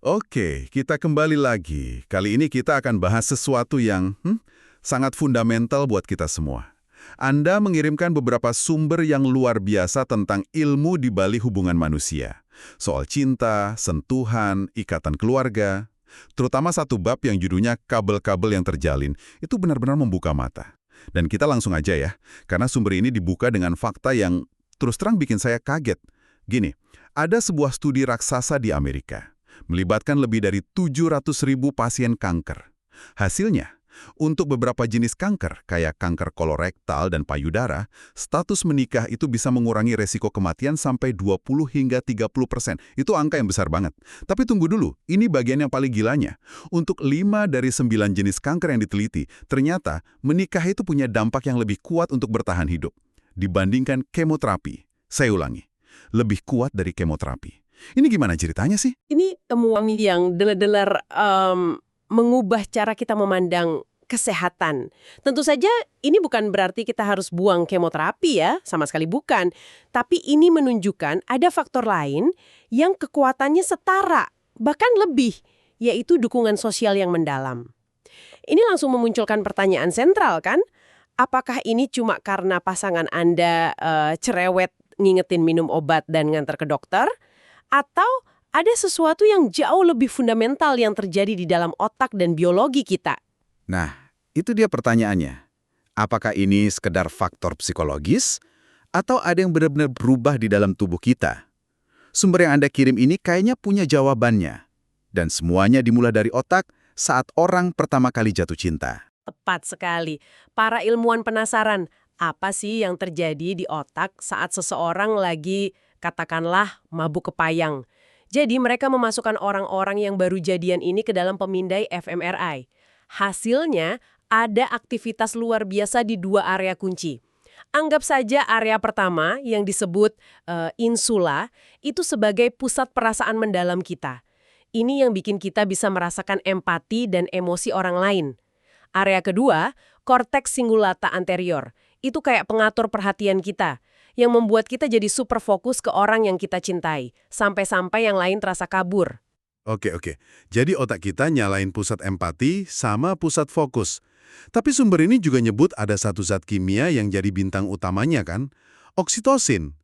Oke, kita kembali lagi. Kali ini kita akan bahas sesuatu yang sangat fundamental buat kita semua. Anda mengirimkan beberapa sumber yang luar biasa tentang ilmu di balik hubungan manusia. Soal cinta, sentuhan, ikatan keluarga. Terutama satu bab yang judulnya kabel-kabel yang terjalin. Itu benar-benar membuka mata. Dan kita langsung aja ya, karena sumber ini dibuka dengan fakta yang terus terang bikin saya kaget. Gini, ada sebuah studi raksasa di Amerika melibatkan lebih dari 700.000 pasien kanker. Hasilnya, untuk beberapa jenis kanker, kayak kanker kolorektal dan payudara, status menikah itu bisa mengurangi resiko kematian sampai 20 hingga 30%. Itu angka yang besar banget. Tapi tunggu dulu, ini bagian yang paling gilanya. Untuk 5 dari 9 jenis kanker yang diteliti, ternyata menikah itu punya dampak yang lebih kuat untuk bertahan hidup dibandingkan kemoterapi. Saya ulangi, lebih kuat dari kemoterapi. Ini gimana ceritanya sih? Ini temuan yang delar-delar mengubah cara kita memandang kesehatan. Tentu saja ini bukan berarti kita harus buang kemoterapi ya, sama sekali bukan. Tapi ini menunjukkan ada faktor lain yang kekuatannya setara, bahkan lebih, yaitu dukungan sosial yang mendalam. Ini langsung memunculkan pertanyaan sentral kan? Apakah ini cuma karena pasangan Anda cerewet ngingetin minum obat dan nganter ke dokter? Atau ada sesuatu yang jauh lebih fundamental yang terjadi di dalam otak dan biologi kita? Nah, itu dia pertanyaannya. Apakah ini sekedar faktor psikologis? Atau ada yang benar-benar berubah di dalam tubuh kita? Sumber yang Anda kirim ini kayaknya punya jawabannya. Dan semuanya dimulai dari otak saat orang pertama kali jatuh cinta. Tepat sekali. Para ilmuwan penasaran, apa sih yang terjadi di otak saat seseorang lagi, katakanlah, mabuk kepayang? Jadi mereka memasukkan orang-orang yang baru jadian ini ke dalam pemindai fMRI. Hasilnya, ada aktivitas luar biasa di 2 area kunci. Anggap saja area pertama yang disebut insula itu sebagai pusat perasaan mendalam kita. Ini yang bikin kita bisa merasakan empati dan emosi orang lain. Area kedua, korteks cingulata anterior. Itu kayak pengatur perhatian kita, yang membuat kita jadi super fokus ke orang yang kita cintai, sampai-sampai yang lain terasa kabur. Oke. Jadi otak kita nyalain pusat empati sama pusat fokus. Tapi sumber ini juga nyebut ada satu zat kimia yang jadi bintang utamanya kan? Oksitosin.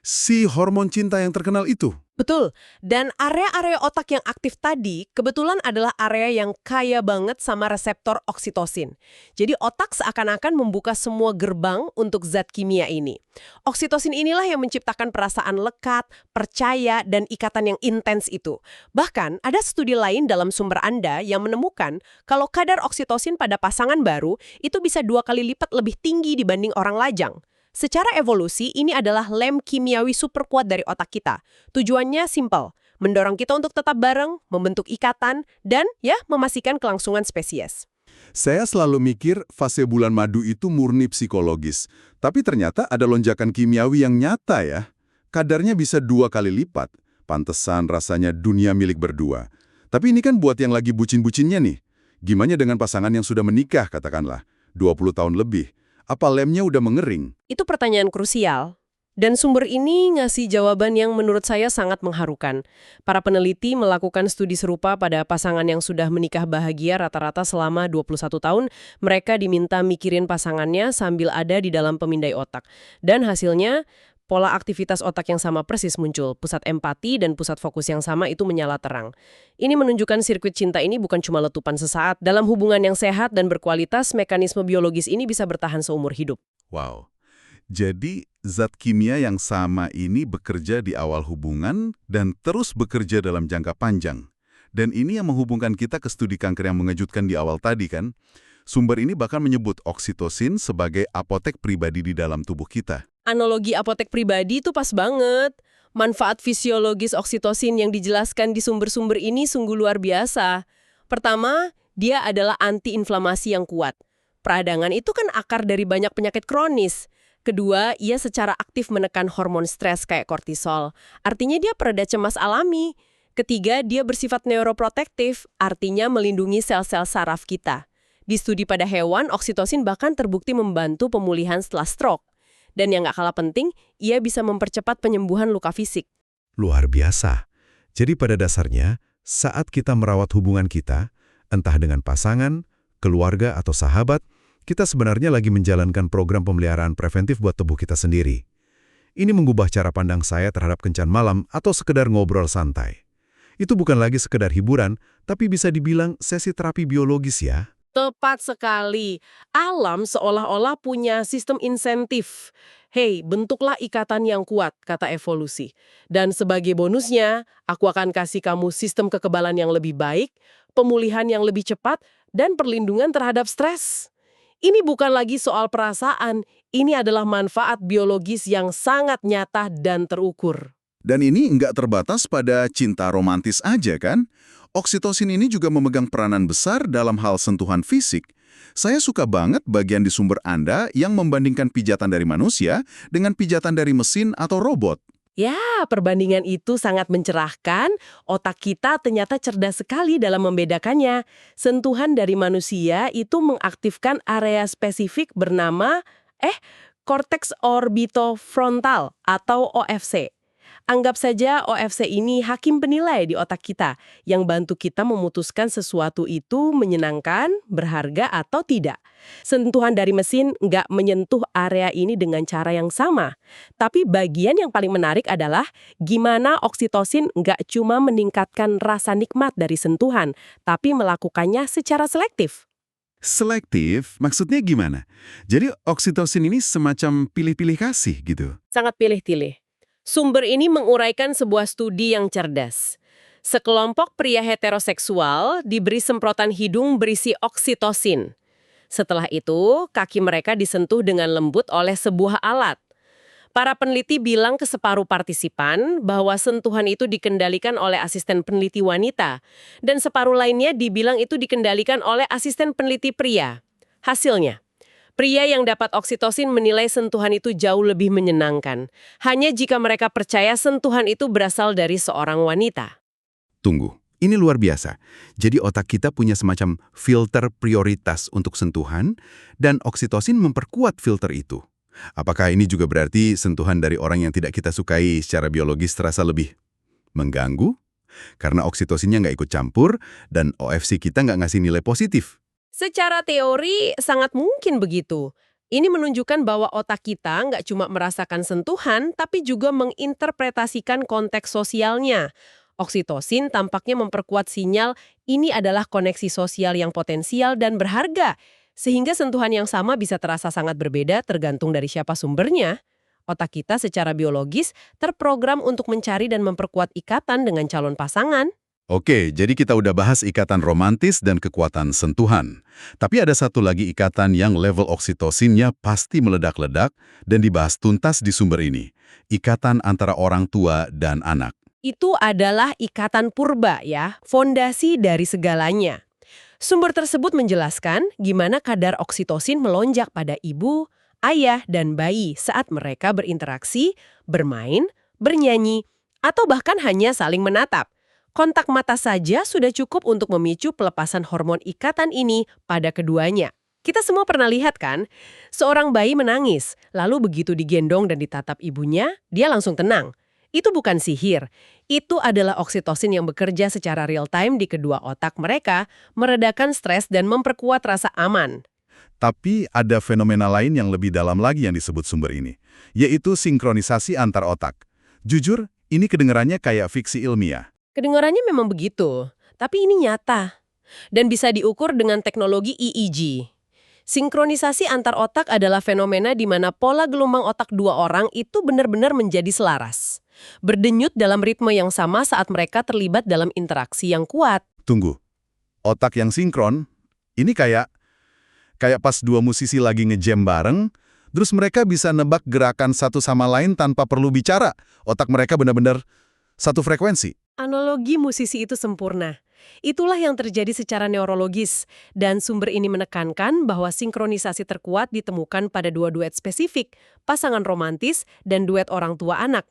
Si hormon cinta yang terkenal itu. Betul, dan area-area otak yang aktif tadi kebetulan adalah area yang kaya banget sama reseptor oksitosin. Jadi otak seakan-akan membuka semua gerbang untuk zat kimia ini. Oksitosin inilah yang menciptakan perasaan lekat, percaya, dan ikatan yang intens itu. Bahkan ada studi lain dalam sumber Anda yang menemukan kalau kadar oksitosin pada pasangan baru itu bisa 2 kali lipat lebih tinggi dibanding orang lajang. Secara evolusi, ini adalah lem kimiawi super kuat dari otak kita. Tujuannya simpel, mendorong kita untuk tetap bareng, membentuk ikatan, dan memastikan kelangsungan spesies. Saya selalu mikir fase bulan madu itu murni psikologis. Tapi ternyata ada lonjakan kimiawi yang nyata ya. Kadarnya bisa 2 kali lipat. Pantesan rasanya dunia milik berdua. Tapi ini kan buat yang lagi bucin-bucinnya nih. Gimana dengan pasangan yang sudah menikah katakanlah, 20 tahun lebih? Apa lemnya udah mengering? Itu pertanyaan krusial. Dan sumber ini ngasih jawaban yang menurut saya sangat mengharukan. Para peneliti melakukan studi serupa pada pasangan yang sudah menikah bahagia rata-rata selama 21 tahun. Mereka diminta mikirin pasangannya sambil ada di dalam pemindai otak. Dan hasilnya, pola aktivitas otak yang sama persis muncul. Pusat empati dan pusat fokus yang sama itu menyala terang. Ini menunjukkan sirkuit cinta ini bukan cuma letupan sesaat. Dalam hubungan yang sehat dan berkualitas, mekanisme biologis ini bisa bertahan seumur hidup. Wow. Jadi, zat kimia yang sama ini bekerja di awal hubungan dan terus bekerja dalam jangka panjang. Dan ini yang menghubungkan kita ke studi kanker yang mengejutkan di awal tadi kan. Sumber ini bahkan menyebut oksitosin sebagai apotek pribadi di dalam tubuh kita. Analogi apotek pribadi itu pas banget. Manfaat fisiologis oksitosin yang dijelaskan di sumber-sumber ini sungguh luar biasa. Pertama, dia adalah anti-inflamasi yang kuat. Peradangan itu kan akar dari banyak penyakit kronis. Kedua, ia secara aktif menekan hormon stres kayak kortisol. Artinya dia pereda cemas alami. Ketiga, dia bersifat neuroprotektif, artinya melindungi sel-sel saraf kita. Di studi pada hewan, oksitosin bahkan terbukti membantu pemulihan setelah stroke. Dan yang nggak kalah penting, ia bisa mempercepat penyembuhan luka fisik. Luar biasa. Jadi pada dasarnya, Saat kita merawat hubungan kita, entah dengan pasangan, keluarga, atau sahabat, kita sebenarnya lagi menjalankan program pemeliharaan preventif buat tubuh kita sendiri. Ini mengubah cara pandang saya terhadap kencan malam atau sekedar ngobrol santai. Itu bukan lagi sekedar hiburan, tapi bisa dibilang sesi terapi biologis ya. Tepat sekali. Alam seolah-olah punya sistem insentif. Hei, bentuklah ikatan yang kuat, kata evolusi. Dan sebagai bonusnya, aku akan kasih kamu sistem kekebalan yang lebih baik, pemulihan yang lebih cepat, dan perlindungan terhadap stres. Ini bukan lagi soal perasaan, ini adalah manfaat biologis yang sangat nyata dan terukur. Dan ini nggak terbatas pada cinta romantis aja kan? Oksitosin ini juga memegang peranan besar dalam hal sentuhan fisik. Saya suka banget bagian di sumber Anda yang membandingkan pijatan dari manusia dengan pijatan dari mesin atau robot. Ya, perbandingan itu sangat mencerahkan. Otak kita ternyata cerdas sekali dalam membedakannya. Sentuhan dari manusia itu mengaktifkan area spesifik bernama cortex orbitofrontal atau OFC. Anggap saja OFC ini hakim penilai di otak kita yang bantu kita memutuskan sesuatu itu menyenangkan, berharga, atau tidak. Sentuhan dari mesin nggak menyentuh area ini dengan cara yang sama. Tapi bagian yang paling menarik adalah gimana oksitosin nggak cuma meningkatkan rasa nikmat dari sentuhan, tapi melakukannya secara selektif. Selektif, maksudnya gimana? Jadi oksitosin ini semacam pilih-pilih kasih gitu? Sangat pilih-pilih. Sumber ini menguraikan sebuah studi yang cerdas. Sekelompok pria heteroseksual diberi semprotan hidung berisi oksitosin. Setelah itu, kaki mereka disentuh dengan lembut oleh sebuah alat. Para peneliti bilang ke separuh partisipan bahwa sentuhan itu dikendalikan oleh asisten peneliti wanita, dan separuh lainnya dibilang itu dikendalikan oleh asisten peneliti pria. Hasilnya, pria yang dapat oksitosin menilai sentuhan itu jauh lebih menyenangkan, hanya jika mereka percaya sentuhan itu berasal dari seorang wanita. Tunggu, ini luar biasa. Jadi otak kita punya semacam filter prioritas untuk sentuhan, dan oksitosin memperkuat filter itu. Apakah ini juga berarti sentuhan dari orang yang tidak kita sukai secara biologis terasa lebih mengganggu? Karena oksitosinnya nggak ikut campur, dan OFC kita nggak ngasih nilai positif. Secara teori, sangat mungkin begitu. Ini menunjukkan bahwa otak kita nggak cuma merasakan sentuhan, tapi juga menginterpretasikan konteks sosialnya. Oksitosin tampaknya memperkuat sinyal ini adalah koneksi sosial yang potensial dan berharga, sehingga sentuhan yang sama bisa terasa sangat berbeda tergantung dari siapa sumbernya. Otak kita secara biologis terprogram untuk mencari dan memperkuat ikatan dengan calon pasangan. Oke, jadi kita udah bahas ikatan romantis dan kekuatan sentuhan. Tapi ada satu lagi ikatan yang level oksitosinnya pasti meledak-ledak dan dibahas tuntas di sumber ini. Ikatan antara orang tua dan anak. Itu adalah ikatan purba ya, fondasi dari segalanya. Sumber tersebut menjelaskan gimana kadar oksitosin melonjak pada ibu, ayah, dan bayi saat mereka berinteraksi, bermain, bernyanyi, atau bahkan hanya saling menatap. Kontak mata saja sudah cukup untuk memicu pelepasan hormon ikatan ini pada keduanya. Kita semua pernah lihat kan? Seorang bayi menangis, lalu begitu digendong dan ditatap ibunya, dia langsung tenang. Itu bukan sihir. Itu adalah oksitosin yang bekerja secara real-time di kedua otak mereka, meredakan stres dan memperkuat rasa aman. Tapi ada fenomena lain yang lebih dalam lagi yang disebut sumber ini, yaitu sinkronisasi antar otak. Jujur, ini kedengarannya kayak fiksi ilmiah. Kedengarannya memang begitu, tapi ini nyata. Dan bisa diukur dengan teknologi EEG. Sinkronisasi antar otak adalah fenomena di mana pola gelombang otak dua orang itu benar-benar menjadi selaras. Berdenyut dalam ritme yang sama saat mereka terlibat dalam interaksi yang kuat. Tunggu, otak yang sinkron, ini kayak pas dua musisi lagi ngejam bareng, terus mereka bisa nebak gerakan satu sama lain tanpa perlu bicara. Otak mereka benar-benar satu frekuensi. Analogi musisi itu sempurna. Itulah yang terjadi secara neurologis, dan sumber ini menekankan bahwa sinkronisasi terkuat ditemukan pada dua duet spesifik, pasangan romantis dan duet orang tua anak.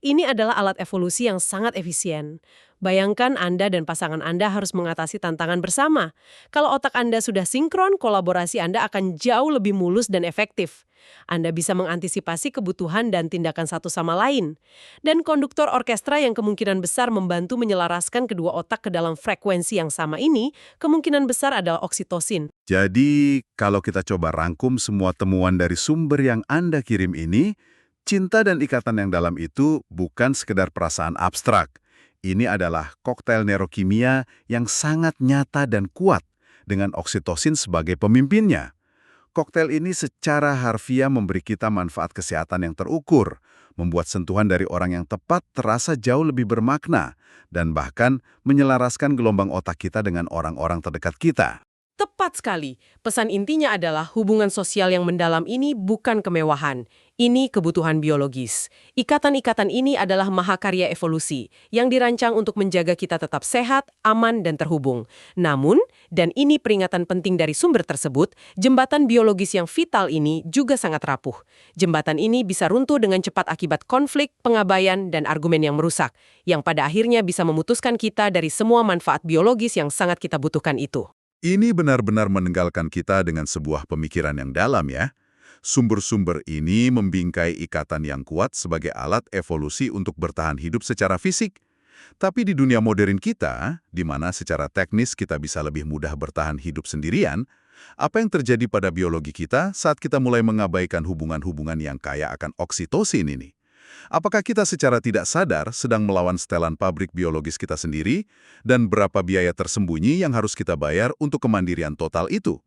Ini adalah alat evolusi yang sangat efisien. Bayangkan Anda dan pasangan Anda harus mengatasi tantangan bersama. Kalau otak Anda sudah sinkron, kolaborasi Anda akan jauh lebih mulus dan efektif. Anda bisa mengantisipasi kebutuhan dan tindakan satu sama lain. Dan konduktor orkestra yang kemungkinan besar membantu menyelaraskan kedua otak ke dalam frekuensi yang sama ini, kemungkinan besar adalah oksitosin. Jadi, kalau kita coba rangkum semua temuan dari sumber yang Anda kirim ini, cinta dan ikatan yang dalam itu bukan sekedar perasaan abstrak. Ini adalah koktail neurokimia yang sangat nyata dan kuat, dengan oksitosin sebagai pemimpinnya. Koktail ini secara harfiah memberi kita manfaat kesehatan yang terukur, membuat sentuhan dari orang yang tepat terasa jauh lebih bermakna, dan bahkan menyelaraskan gelombang otak kita dengan orang-orang terdekat kita. Tepat sekali. Pesan intinya adalah hubungan sosial yang mendalam ini bukan kemewahan. Ini kebutuhan biologis. Ikatan-ikatan ini adalah mahakarya evolusi yang dirancang untuk menjaga kita tetap sehat, aman, dan terhubung. Namun, dan ini peringatan penting dari sumber tersebut, jembatan biologis yang vital ini juga sangat rapuh. Jembatan ini bisa runtuh dengan cepat akibat konflik, pengabaian, dan argumen yang merusak, yang pada akhirnya bisa memutuskan kita dari semua manfaat biologis yang sangat kita butuhkan itu. Ini benar-benar meninggalkan kita dengan sebuah pemikiran yang dalam ya. Sumber-sumber ini membingkai ikatan yang kuat sebagai alat evolusi untuk bertahan hidup secara fisik. Tapi di dunia modern kita, di mana secara teknis kita bisa lebih mudah bertahan hidup sendirian, apa yang terjadi pada biologi kita saat kita mulai mengabaikan hubungan-hubungan yang kaya akan oksitosin ini? Apakah kita secara tidak sadar sedang melawan setelan pabrik biologis kita sendiri, dan berapa biaya tersembunyi yang harus kita bayar untuk kemandirian total itu?